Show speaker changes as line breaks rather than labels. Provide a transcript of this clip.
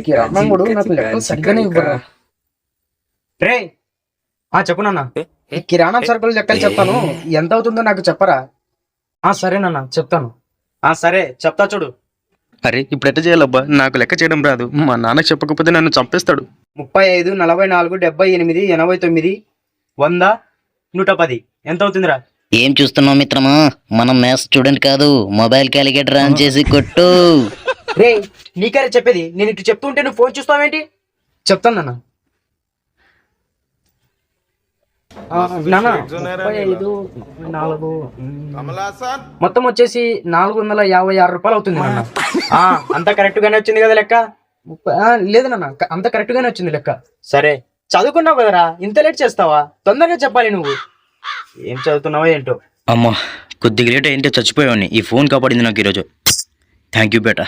కిరాణంగుడు నాకు లెక్కలు సరిగ్గానే ఇవ్వరా.
రే చెప్పు నాన్న.
ఈ కిరాణం సరుకులు లెక్కలు చెప్తాను, ఎంత అవుతుందో నాకు చెప్పరా.
సరే నాన్న చెప్తాను. సరే చెప్తా చూడు.
అరే ఇప్పుడు ఎట్లా చేయాలబ్బా, నాకు లెక్క చేయడం రాదు. మా నాన్న చెప్పకపోతే నన్ను చంపేస్తాడు.
35, 44, 78, 89, 100, 110 ఎంత అవుతుందిరా?
ఏం చూస్తున్నావు మిత్రమా, మనం మ్యాథ్స్ స్టూడెంట్ కాదు, మొబైల్ క్యాలిక్యులేటర్ ఆన్ చేసి కొట్టు.
రే నీకరే చెప్పేది, నేను ఇటు చెప్తూ ఉంటే నువ్వు ఫోన్ చూస్తావేంటి? చెప్తాను నాన్న. నాన్న 35, 44, మొత్తం వచ్చేసి 456 రూపాయలు అవుతుంది నాన్న. అంత కరెక్ట్ గానే వచ్చింది కదా లెక్క? లేదు నాన్న, అంత కరెక్ట్ గానే వచ్చింది లెక్క. సరే చదువుకున్నావు కదరా, ఇంత లేట్ చేస్తావా? తొందరగా చెప్పాలి. నువ్వు ఏం చదువుతున్నావో ఏంటో.
అమ్మా కొద్దిగా లేట్ ఏంటో చచ్చిపోయావని ఈ ఫోన్ కాపాడింది నాకు ఈరోజు. Thank you beta.